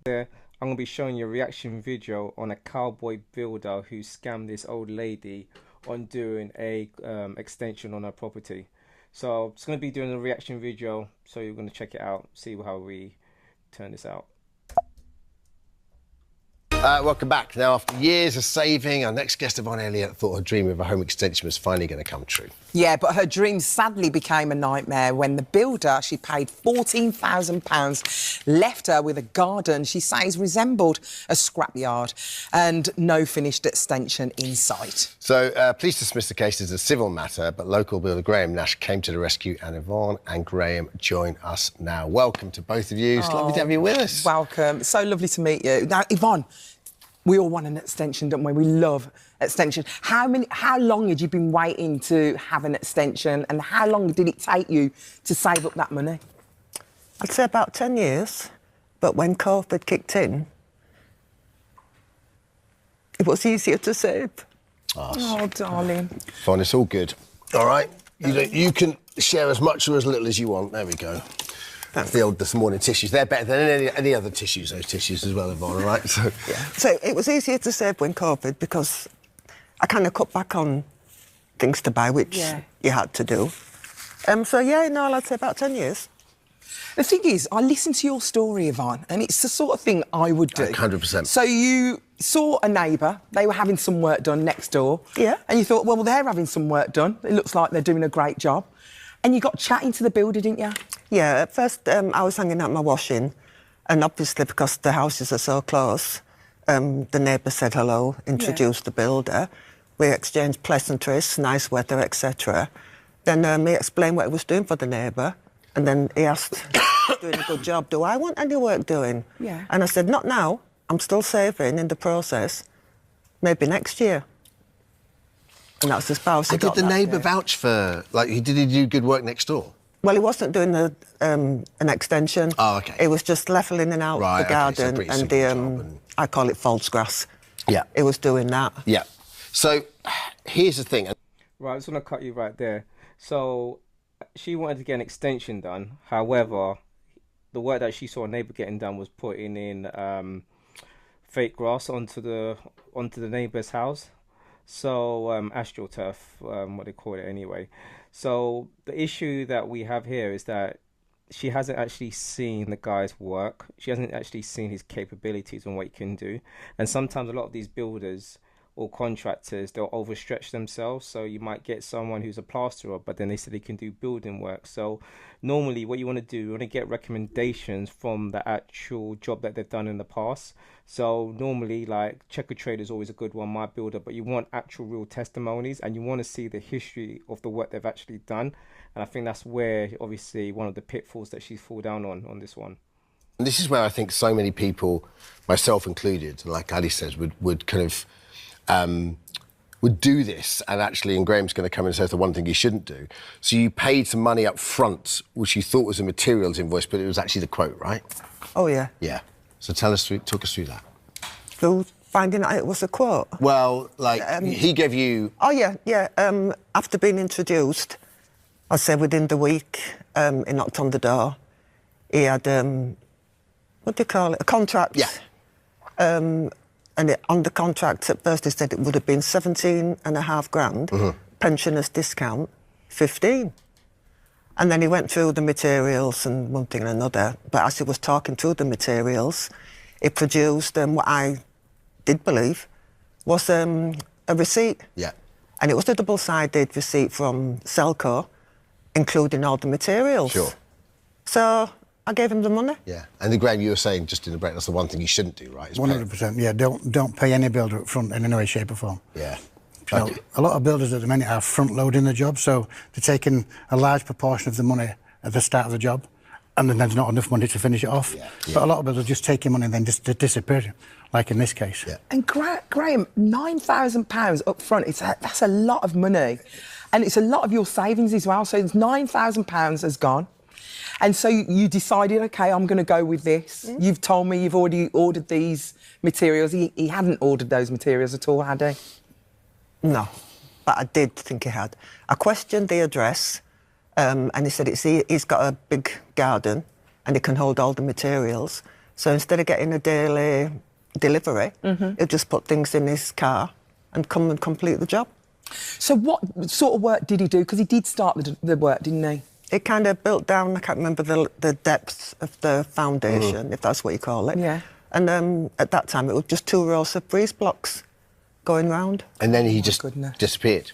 I'm going to be showing you a reaction video on a cowboy builder who scammed this old lady on doing a extension on her property. So it's going to be doing a reaction video, so you're going to check it out, see how we turn this out. Welcome back. Now, after years of saving, our next guest, Yvonne Elliott, thought her dream of a home extension was finally going to come true. Yeah, but her dream sadly became a nightmare when the builder she paid £14,000 left her with a garden she says resembled a scrapyard and no finished extension in sight. So, police dismissed the case as a civil matter, but local builder Graham Nash came to the rescue, and Yvonne and Graham join us now. Welcome to both of you. It's lovely to have you with us. Welcome. It's so lovely to meet you. Now, Yvonne, we all want an extension, don't we? We love extension. How long had you been waiting to have an extension, and how long did it take you to save up that money? I'd say about 10 years, but when COVID kicked in, it was easier to save. Oh, darling. Fine, it's all good. All right, you can share as much or as little as you want. There we go. That's this morning tissues. They're better than any other tissues, those tissues as well, Yvonne, all right? So, yeah. So it was easier to save when COVID, because I kind of cut back on things to buy, which you had to do. So, yeah, no, I'd say about 10 years. The thing is, I listened to your story, Yvonne, and it's the sort of thing I would do. 100%. So you saw a neighbour, they were having some work done next door. Yeah. And you thought, well, they're having some work done. It looks like they're doing a great job. And you got chatting to the builder, didn't you? Yeah, at first I was hanging out my washing, and obviously because the houses are so close, the neighbour said hello, introduced the builder. We exchanged pleasantries, nice weather, etc. Then he explained what he was doing for the neighbour, and then he asked, doing a good job, do I want any work doing? Yeah. And I said, not now, I'm still saving in the process, maybe next year. And that's as far as did the neighbour vouch for, like, did he do good work next door? Well, he wasn't doing an extension. Oh, OK. He was just levelling in out the garden and the, I call it false grass. Yeah. He was doing that. Yeah. So, here's the thing. Right, I just want to cut you right there. So, she wanted to get an extension done. However, the work that she saw a neighbour getting done was putting in fake grass onto the neighbour's house. So, astroturf, what they call it anyway. So, the issue that we have here is that she hasn't actually seen the guy's work. She hasn't actually seen his capabilities and what he can do. And sometimes a lot of these builders or contractors, they'll overstretch themselves. So you might get someone who's a plasterer, but then they say they can do building work. So normally what you want to do, you want to get recommendations from the actual job that they've done in the past. So normally, like, Checker Trade is always a good one, my builder, but you want actual real testimonies, and you want to see the history of the work they've actually done. And I think that's where, obviously, one of the pitfalls that she's fall down on this one. And this is where I think so many people, myself included, like Ali says, would kind of would do this, and actually, and Graham's going to come and say the one thing you shouldn't do. So you paid some money up front, which you thought was a materials invoice, but it was actually the quote, right? Oh, yeah. Yeah. So talk us through that. Through finding out it was a quote? Well, like, he gave you... Oh, yeah. After being introduced, I'd say within the week, he knocked on the door. He had, what do you call it, a contract. Yeah. And on the contract, at first, he said it would have been 17.5 grand, pensioners discount, 15. And then he went through the materials and one thing and another. But as he was talking through the materials, he produced what I did believe was a receipt. Yeah. And it was a double-sided receipt from Selco, including all the materials. Sure. So I gave him the money. Yeah. And then, Graham, you were saying, just in the break, that's the one thing you shouldn't do, right? 100%, yeah. Don't pay any builder up front in any way, shape or form. Yeah. You know, a lot of builders at the minute are front-loading the job, so they're taking a large proportion of the money at the start of the job, and then there's not enough money to finish it off. Yeah. But a lot of builders just take your money and then just disappear, like in this case. Yeah. And Graham, £9,000 up front, that's a lot of money. And it's a lot of your savings as well. So it's £9,000 has gone. And so you decided, OK, I'm going to go with this. You've told me you've already ordered these materials. He hadn't ordered those materials at all, had he? No, but I did think he had. I questioned the address, and he said he's got a big garden and it can hold all the materials. So instead of getting a daily delivery, he'll just put things in his car and come and complete the job. So what sort of work did he do? Because he did start the work, didn't he? It kind of built down, I can't remember the depth of the foundation, if that's what you call it. Yeah. And at that time, it was just 2 rows of breeze blocks going round. And then he just goodness. disappeared.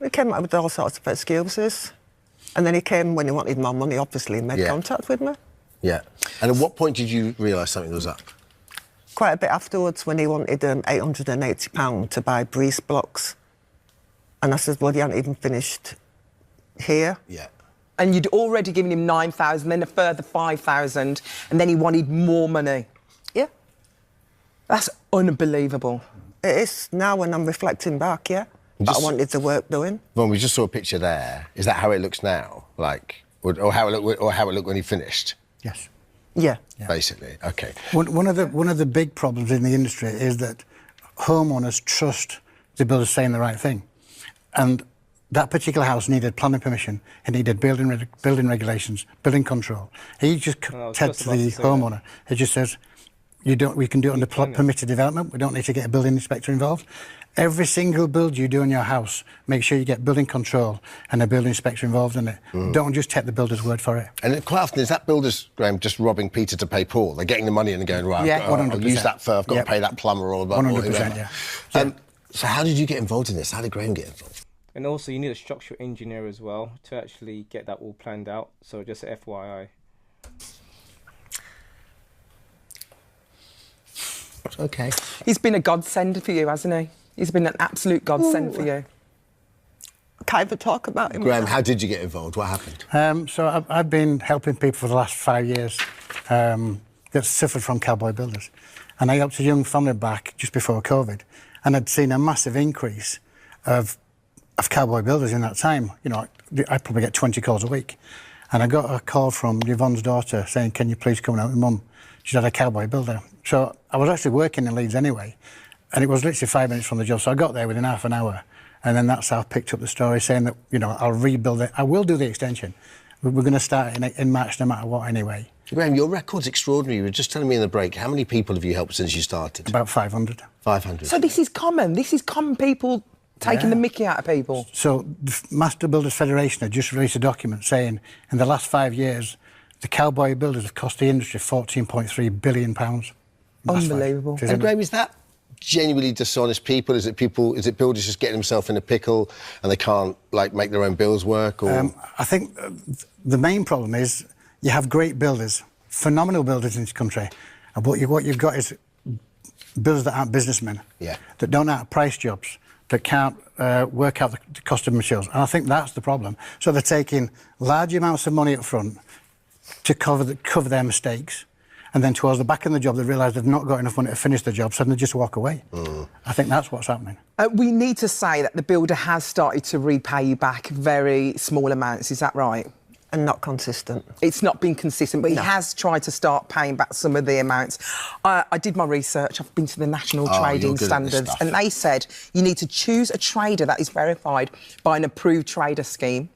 He came up with all sorts of excuses. And then he came when he wanted more money, obviously, and made contact with me. Yeah. And at what point did you realise something was up? Quite a bit afterwards, when he wanted £880 to buy breeze blocks. And I said, well, you haven't even finished here. Yeah. And you'd already given him 9,000, then a further 5,000, and then he wanted more money. Yeah. That's unbelievable. It is now when I'm reflecting back, yeah. But I wanted the work doing. Well, we just saw a picture there. Is that how it looks now? Like, or how it looked when he finished? Yes. Yeah. Basically, okay. One of the big problems in the industry is that homeowners trust the builders saying the right thing, and that particular house needed planning permission. It needed building regulations, building control. He just said to the homeowner, he just says, we can do it under permitted development. We don't need to get a building inspector involved. Every single build you do in your house, make sure you get building control and a building inspector involved in it. Don't just take the builder's word for it. And quite often, is that builders, Graham, just robbing Peter to pay Paul? They're getting the money in and going, right, Yeah, I'll use that for, I've got to pay that plumber or whatever. 100%, yeah. So how did you get involved in this? How did Graham get involved? And also, you need a structural engineer as well to actually get that all planned out. So just FYI. Okay. He's been a godsend for you, hasn't he? He's been an absolute godsend for you. Can't even talk about him. Graham, how did you get involved? What happened? So I've been helping people for the last 5 years that suffered from Cowboy Builders. And I helped a young family back just before COVID, and I'd seen a massive increase of Cowboy Builders in that time. You know, I probably get 20 calls a week. And I got a call from Yvonne's daughter saying, can you please come out with Mum? She's had a Cowboy Builder. So I was actually working in Leeds anyway, and it was literally 5 minutes from the job. So I got there within half an hour, and then that's how I picked up the story, saying that, you know, I'll rebuild it. I will do the extension. We're going to start in March no matter what anyway. Graham, your record's extraordinary. You were just telling me in the break, how many people have you helped since you started? About 500. 500. So this is common. This is common people taking the mickey out of people. So the Master Builders Federation had just released a document saying in the last 5 years, the Cowboy Builders have cost the industry £14.3 billion. Unbelievable. And Graham, is that genuinely dishonest people? Is it builders just getting themselves in a pickle and they can't, like, make their own bills work? Or? I think the main problem is you have great builders, phenomenal builders in this country, and what you've got is builders that aren't businessmen, that don't know how to price jobs, that can't work out the cost of materials. And I think that's the problem. So they're taking large amounts of money up front to cover their mistakes, and then towards the back of the job they realise they've not got enough money to finish the job, so they just walk away. I think that's what's happening. We need to say that the builder has started to repay you back very small amounts, is that right? And not consistent. It's not been consistent, but he has tried to start paying back some of the amounts. I did my research. I've been to the National Trading Standards, and they said you need to choose a trader that is verified by an approved trader scheme.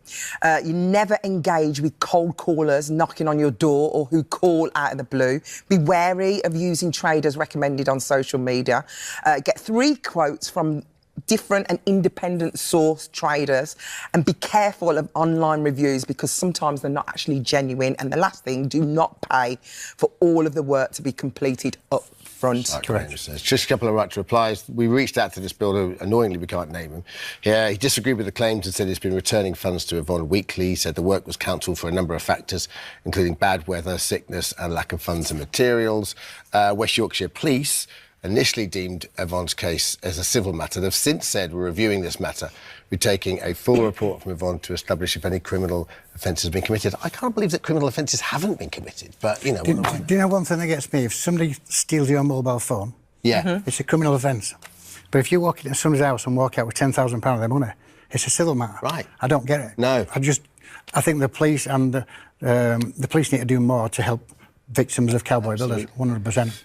You never engage with cold callers knocking on your door or who call out of the blue. Be wary of using traders recommended on social media. Get 3 quotes from different and independent source traders, and be careful of online reviews because sometimes they're not actually genuine. And the last thing, do not pay for all of the work to be completed up front. Correct. Just a couple of right replies. We reached out to this builder. Annoyingly, we can't name him. Yeah, he disagreed with the claims and said he's been returning funds to Yvonne weekly. He said the work was cancelled for a number of factors, including bad weather, sickness and lack of funds and materials. West Yorkshire Police initially deemed Yvonne's case as a civil matter. They've since said we're reviewing this matter. We're taking a full report from Yvonne to establish if any criminal offence has been committed. I can't believe that criminal offences haven't been committed, but, you know... Do you know one thing that gets me? If somebody steals your mobile phone, it's a criminal offence. But if you walk into somebody's house and walk out with £10,000 of their money, it's a civil matter. Right. I don't get it. No. I think the police and the police need to do more to help victims of Cowboy Builders, 100%.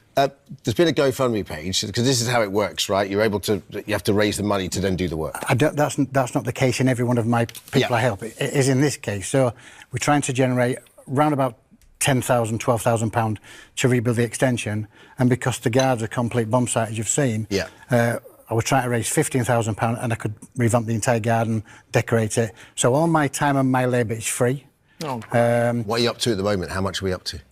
There's been a GoFundMe page, because this is how it works, right? You have to raise the money to then do the work. That's not the case in every one of my people I help. It is in this case. So we're trying to generate around about £10,000, £12,000 to rebuild the extension, and because the garden's a complete bomb site, as you've seen, I was trying to raise £15,000 and I could revamp the entire garden, decorate it. So all my time and my labour is free. What are you up to at the moment? How much are we up to?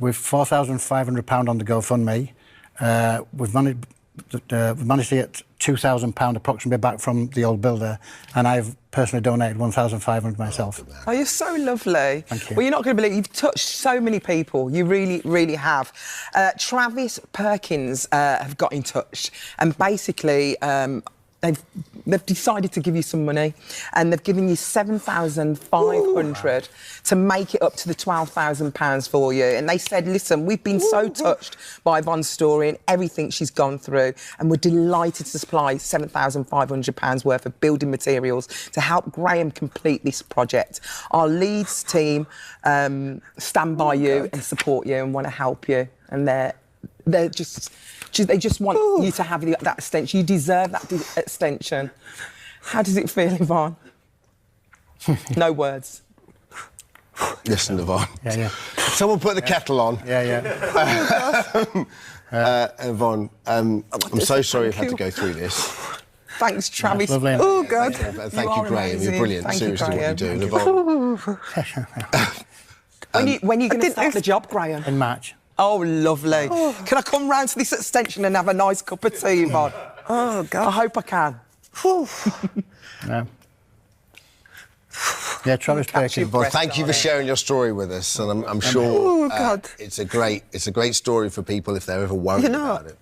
With £4,500 on the GoFundMe, we've managed to get £2,000 approximately back from the old builder, and I've personally donated £1,500 myself. Oh, you're so lovely. Thank you. Well, you're not going to believe you've touched so many people. You really, really have. Travis Perkins have got in touch, and basically they've decided to give you some money, and they've given you £7,500 to make it up to the £12,000 for you. And they said, listen, we've been so touched by Yvonne's story and everything she's gone through, and we're delighted to supply £7,500 worth of building materials to help Graham complete this project. Our Leeds team stand by you and support you and want to help you, and they just want you to have that extension. You deserve that extension. How does it feel, Yvonne? No words. Listen, Yvonne. Yeah. Someone put the kettle on. Yvonne, I'm so sorry you've had to go through this. Thanks, Travis. Lovely. Oh, God. Thank you, Graham. Amazing. You're brilliant. Thank Seriously, you, what Graham. you do. Yvonne, When are you going to start the job, Graham? In March. Oh, lovely. Can I come round to this extension and have a nice cup of tea, Yvonne? Oh, God. I hope I can. Yeah, Travis Catch your Perkins. breath, thank you for darling. sharing your story with us, and I'm sure God. it's a great story for people if they're ever worried about it.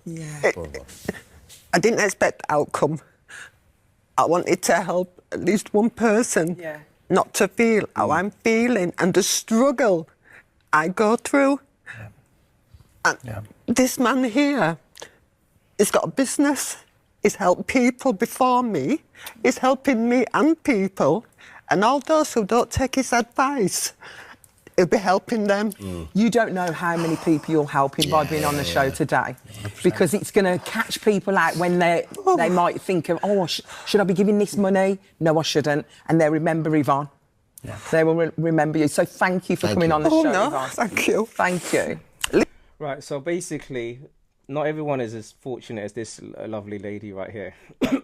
I didn't expect the outcome. I wanted to help at least one person not to feel how I'm feeling and the struggle I go through. And this man here, he's got a business. He's helped people before me. He's helping me and people. And all those who don't take his advice, he'll be helping them. You don't know how many people you're helping by being on the show today, because it's going to catch people out when they might think of, should I be giving this money? No, I shouldn't. And they'll remember Yvonne. Yeah. They will remember you. So thank you for coming on the show, Yvonne. Thank you. Thank you. Right, so basically, not everyone is as fortunate as this lovely lady right here.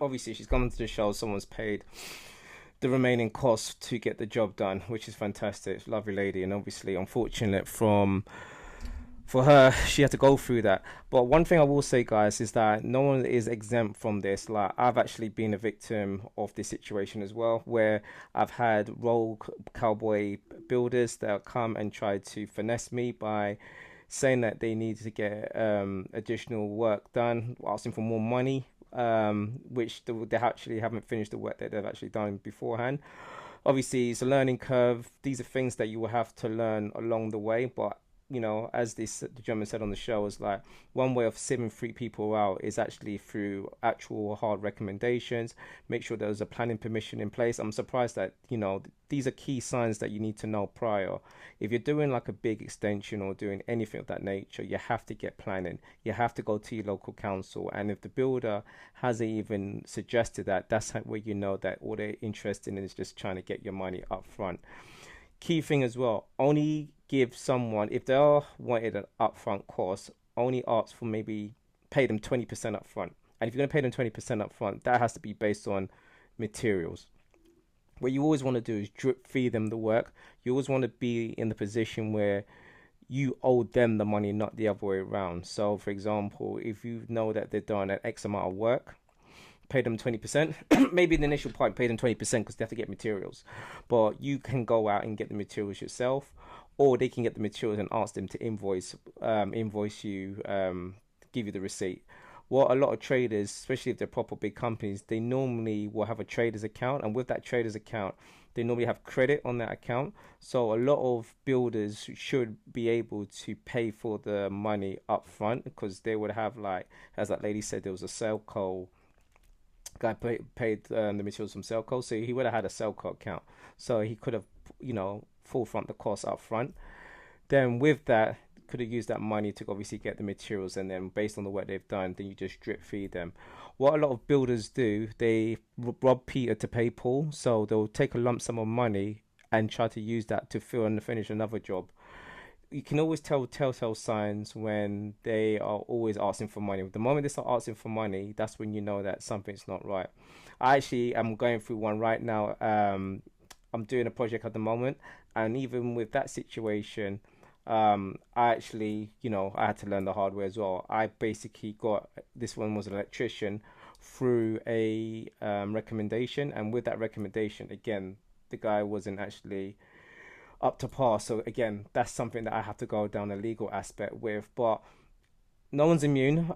Obviously, she's come to the show, someone's paid the remaining costs to get the job done, which is fantastic. Lovely lady, and obviously unfortunate for her, she had to go through that. But one thing I will say, guys, is that no one is exempt from this. Like, I've actually been a victim of this situation as well, where I've had rogue cowboy builders that come and try to finesse me by saying that they need to get additional work done, asking for more money, which they actually haven't finished the work that they've actually done beforehand. Obviously, it's a learning curve. These are things that you will have to learn along the way, but as the gentleman said on the show, is like one way of sieving people out is actually through actual hard recommendations. Make sure there's a planning permission in place. I'm surprised that these are key signs that you need to know prior. If you're doing like a big extension or doing anything of that nature, you have to get planning. You have to go to your local council, and if the builder hasn't even suggested that, that's where you know that all they're interested in is just trying to get your money up front. Key thing as well, only give someone, if they are wanted an upfront cost, only ask for maybe pay them 20% up front. And if you're going to pay them 20% up front, that has to be based on materials. What you always want to do is drip feed them the work. You always want to be in the position where you owe them the money, not the other way around. So, for example, if you know that they're done an X amount of work, pay them 20%. Maybe in the initial point, pay them 20% because they have to get materials. But you can go out and get the materials yourself, or they can get the materials and ask them to invoice you, give you the receipt. What a lot of traders, especially if they're proper big companies, they normally will have a trader's account, and with that trader's account, they normally have credit on that account. So a lot of builders should be able to pay for the money up front, because they would have, like, as that lady said, there was a Selco guy paid the materials from Selco, so he would have had a Selco account, so he could have full front the cost up front. Then with that, could have used that money to obviously get the materials, and then based on the work they've done, then you just drip feed them. What a lot of builders do, they rob Peter to pay Paul, so they'll take a lump sum of money and try to use that to fill and finish another job. you can always tell telltale signs when they are always asking for money. The moment they start asking for money, that's when you know that something's not right. I actually am going through one right now. I'm doing a project at the moment, and even with that situation, I actually, I had to learn the hard way as well. I basically got, this one was an electrician through a recommendation, and with that recommendation, again, the guy wasn't actually up to par. So again, that's something that I have to go down a legal aspect with. But no one's immune.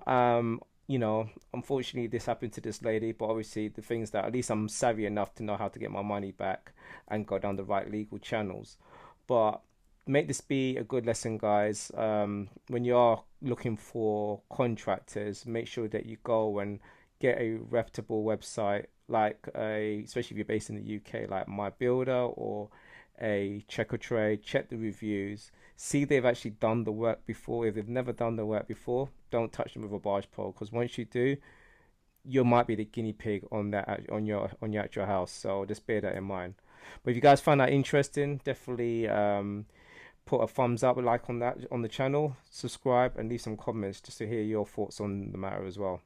Unfortunately, this happened to this lady. But obviously, the things that at least I'm savvy enough to know how to get my money back and go down the right legal channels. But make this be a good lesson, guys. When you are looking for contractors, make sure that you go and get a reputable website, especially if you're based in the UK, like My Builder or a Check or Trade. Check the reviews, see they've actually done the work before. If they've never done the work before, don't touch them with a barge pole, because once you do, you might be the guinea pig on your actual house. So just bear that in mind. But if you guys find that interesting, definitely put a thumbs up, a like on the channel, subscribe, and leave some comments just to hear your thoughts on the matter as well.